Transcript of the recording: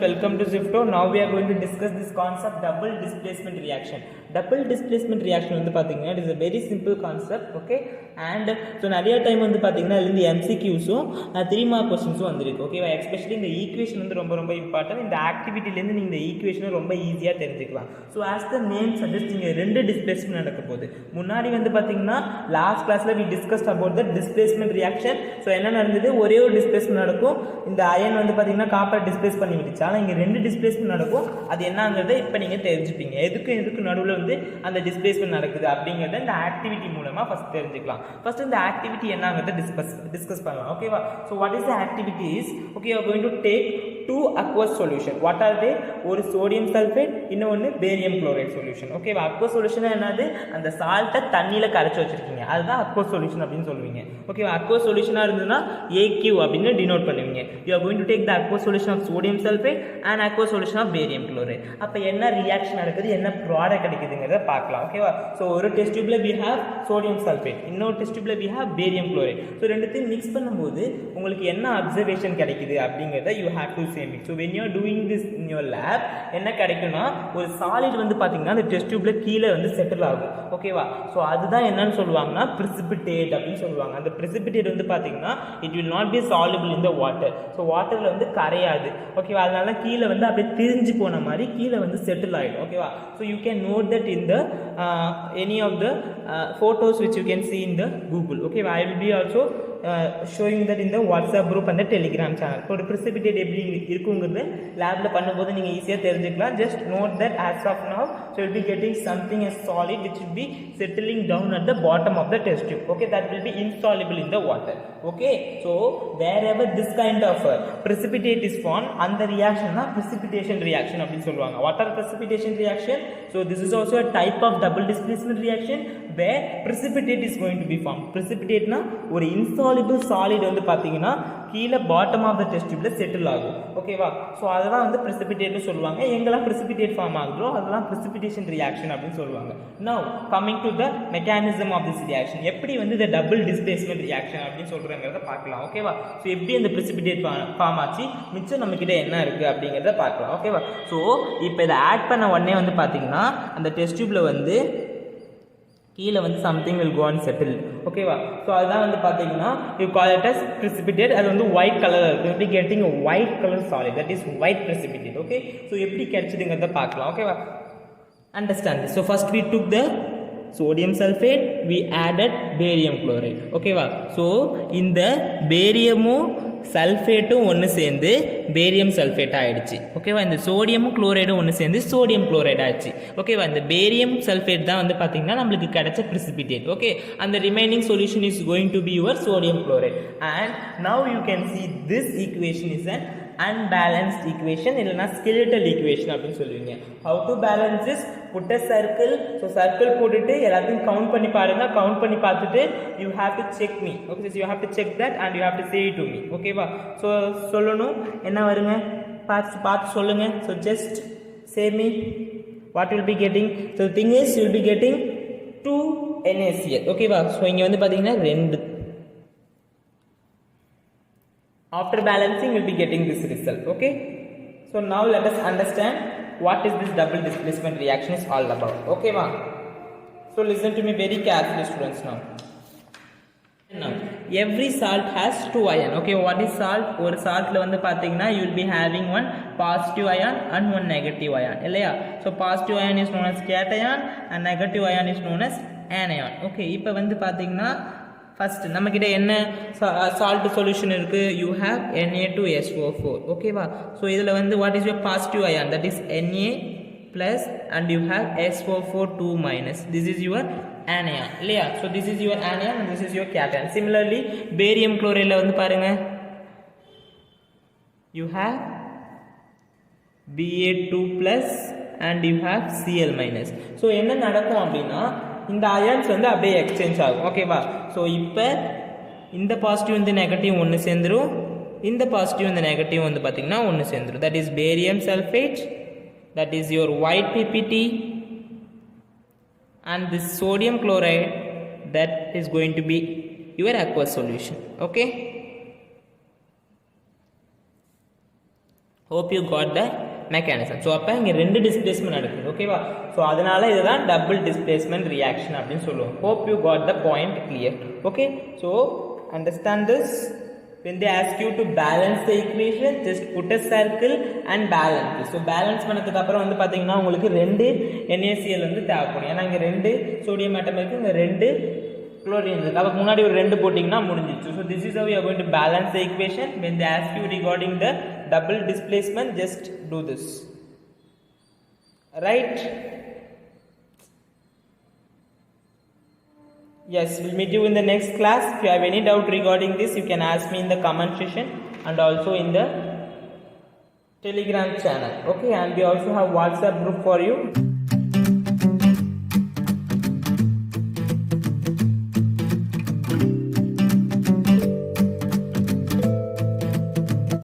welcome to Zifto. Now we are going to discuss this concept double displacement reaction. Double displacement reaction வந்து பாத்தீங்கன்னா it is a very simple concept, okay? And so நிறைய time வந்து பாத்தீங்கன்னா இதுல இருந்து MCQஸும் 3 mark क्वेश्चंஸும் வந்திருக்கு, ஓகேவா? Especially இந்த ஈக்குவேஷன் வந்து ரொம்ப இம்பார்ட்டன்ட். இந்த ஆக்டிவிட்டில இருந்து நீங்க இந்த ஈக்குவேஷனை ரொம்ப ஈஸியா தெரிஞ்சுக்கலாம். So as the name suggests இங்க ரெண்டு டிஸ்பிளேஸ்மென்ட் நடக்க போகுது. முன்னாடி வந்து பாத்தீங்கன்னா லாஸ்ட் கிளாஸ்ல we discussed about the displacement reaction. So என்ன நடந்தது? ஒரே ஒரு டிஸ்பிளேஸ்மென்ட் நடக்கும். இந்த அயன் வந்து பாத்தீங்கன்னா காப்பர் டிஸ்பிளேஸ் பண்ணி விட்டுச்சு. ஆனா இங்க ரெண்டு டிஸ்பிளேஸ்மென்ட் நடக்கும். அது என்னங்கறதை இப்போ நீங்க தெரிஞ்சுப்பீங்க. எதுக்கு நடுவுல வந்து அந்த டிஸ்பிளேஸ்மென்ட் நடக்குது அப்படிங்கறத இந்த ஆக்டிவிட்டி மூலமா ஃபர்ஸ்ட் தெரிஞ்சுக்கலாம். ஃபர்ஸ்ட் இந்த ஆக்டிவிட்டி என்னங்கறதை டிஸ்கஸ் பண்ணலாம், ஓகேவா? So what is the activity is, okay, you are going to take two aqueous solution. What are they? ஒரு sodium sulfate, இன்னொன்னு barium chloride solution, ஓகேவா? aqueous solution என்னது? அந்த சால்ட்டை தண்ணியில கரைச்சு வச்சிருக்கீங்க, அதுதான் aqueous solution அப்படின்னு சொல்லுவீங்க, ஓகேவா? aqueous solution-ஆ இருந்ததுன்னா AQ அப்படின்னு டினோட் பண்ணுவீங்க. You are going to take the aqueous solution of sodium sulfate and aqueous solution of barium chloride. அப்ப என்ன ரியாக்ஷன் நடக்குது, என்ன ப்ராடக்ட் கிடைக்குதுங்கறத பார்க்கலாம், ஓகேவா? சோ ஒரு டெஸ்ட் டியூப்ல we have sodium sulfate, இன்னொரு டெஸ்ட் டியூப்ல we have barium chloride. So ரெண்டுத்தையும் mix பண்ணும்போது உங்களுக்கு என்ன அப்சர்வேஷன் கிடைக்குது அப்படிங்கறத you have to say it. So when you are doing this in your lab, என்ன கிடைக்கும்னா ஒரு சாலிட் வந்து பாத்தீங்கன்னா அந்த டெஸ்ட் டியூப்ல கீழ வந்து செட்டில் ஆகும், ஓகேவா? சோ அதுதான் என்னன்னு சொல்லுவாங்கன்னா precipitate அப்படின்னு சொல்லுவாங்க. அந்த precipitate வந்து பாத்தீங்கன்னா it will not be soluble in the water. So வாட்டர்ல வந்து கரையாது, ஓகேவா? அதனால கீழ வந்து அப்படியே திரிஞ்சு போன மாதிரி கீழ வந்து செட்டில் ஆயிடும், ஓகேவா? So you can note that in the any of the photos which you can see in the Google, okay? I will be also showing that in the WhatsApp group and the Telegram channel. So the precipitate எப்படி இருக்குங்கிறது லேப்ல பண்ணும்போது நீங்க ஈஸியா தெரிஞ்சுக்கலாம். Just note that as of now, so you will be getting something as solid which will be settling down at the bottom of the test tube, okay? That will be insoluble in the water, okay? So wherever this kind of precipitate is formed, அந்த reaction na precipitation reaction அப்படினு சொல்லுவாங்க. What are precipitation reaction? So this is also a type of double displacement reaction where precipitate is going to be formed. Precipitate na ஒரு insoluble solid வந்து பாத்தீங்கன்னா கீழ bottom of the test tube ல settle ஆகும், ஓகேவா? So அததான் வந்து precipitate னு சொல்லுவாங்க. எங்கெல்லாம் precipitate ஃபார்ம் ஆகுதோ அதெல்லாம் precipitation reaction அப்படினு சொல்லுவாங்க. Now coming to the mechanism of this reaction, எப்படி வந்து இந்த double displacement reaction அப்படினு சொல்றங்கறத பார்க்கலாம், ஓகேவா? சோ எப்படி அந்த precipitate ஃபார்ம் ஆச்சு, மிச்சம் நம்மகிட்ட என்ன இருக்கு அப்படிங்கறத பார்க்கலாம், ஓகேவா? சோ இப்போ இத ஆட் பண்ண உடனே வந்து பாத்தீங்கன்னா அந்த டெஸ்ட் டியூப்ல வந்து கீழ வந்து something will go and settle, ஓகேவா? சோ அதான் வந்து பாத்தீங்கன்னா you call it as precipitate. அது வந்து white color இருக்கு. you will be getting a white color solid, that is white precipitate, okay? so எப்படி கிடைச்சதுங்கறத பார்க்கலாம், ஓகேவா? Understand this. So first we took the sodium sulfate, we added barium chloride, ஓகேவா? so இந்த பேரியமும் சல்ஃபேட்டும் ஒன்று சேர்ந்து பேரியம் சல்ஃபேட் ஆயிடுச்சு, ஓகேவா? இந்த சோடியமும் குளோரைடும் ஒன்று சேர்ந்து சோடியம் குளோரைட் ஆயிடுச்சு, ஓகேவா? இந்த பேரியம் சல்ஃபேட் தான் வந்து பார்த்தீங்கன்னா நம்மளுக்கு கிடைச்ச precipitate, ஓகே? அந்த remaining solution is going to be your sodium chloride. And now you can see this equation is an unbalanced equation இல்லைனா skeletal equation அப்படின்னு சொல்லுவீங்க. how to balance this? put a circle. so circle போட்டுட்டு எல்லாத்தையும் count பண்ணி பாருங்க. Count பண்ணி பார்த்துட்டு you have to check me, okay? so you have to check that and you have to say it to me, ஓகேவா? so சொல்லணும் என்ன வருங்க பார்த்து சொல்லுங்க. so just say me what you will be getting. so the thing is you will be getting 2 NaCl, ஓகேவா? so இங்க வந்து பாத்தீங்கன்னா 2. after balancing you will be getting this result, okay? so now let us understand what is this double displacement reaction is all about, okay ma? so listen to me very carefully students. now every salt has 2 ion, okay? what is salt? ஒரு saltல வந்து பாத்தீங்கன்னா you will be having one positive ion and one negative ion, இல்லையா? so positive ion is known as cation and negative ion is known as anion, okay? இப்போ வந்து பாத்தீங்கன்னா first நம்ம கிட்ட என்ன சால்ட் சொல்யூஷன் இருக்கு, you have Na2SO4, ஓகேவா? So இதில் வந்து what is your positive ion, that is Na plus and you have SO4 2 minus, this is your anion, இல்லையா? So this is your anion and this is your cation. similarly barium chloride வந்து பாருங்க you have Ba2 plus and you have Cl minus. So என்ன நடக்கும் அப்படின்னா இந்த ions வந்து அப்படியே exchange ஆகும், ஓகேவா? ஸோ இப்போ இந்த பாசிட்டிவ் இந்த நெகட்டிவ் ஒன்று சேர்ந்துரும், இந்த பாசிட்டிவ் இந்த நெகட்டிவ் வந்து பார்த்தீங்கன்னா ஒன்று சேர்ந்துரும். That is barium sulphate, that is your white PPT and this sodium chloride, that is going to be your aqueous solution, okay? hope you got the mechanism. So அப்போ இங்கே ரெண்டு டிஸ்பிளேஸ்மெண்ட் நடக்குது ஓகேவா. ஸோ அதனால இதுதான் டபுள் டிஸ்பிளேஸ்மெண்ட் ரியாக்ஷன் அப்படின்னு சொல்லுவோம். hope you got the point clear. okay, so understand this. When they ask you to balance the equation, just put a circle and balance. So balance பண்ணதுக்கு அப்புறம் வந்து பாத்தீங்கன்னா உங்களுக்கு ரெண்டு NaCl வந்து தேவைப்படும். ஏன்னா இங்க ரெண்டு சோடியம் ஆட்டம் இருக்கு, இங்க ரெண்டு குளோரின் இருக்கு. அப்ப முன்னாடி ஒரு ரெண்டு போட்டிங்கன்னா முடிஞ்சிச்சு. So this is how we are going to balance the equation. When they ask you regarding the double displacement, just do this. Right? Yes, we'll meet you in the next class. If you have any doubt regarding this, you can ask me in the comment section and also in the Telegram channel. Okay, and we also have WhatsApp group for you.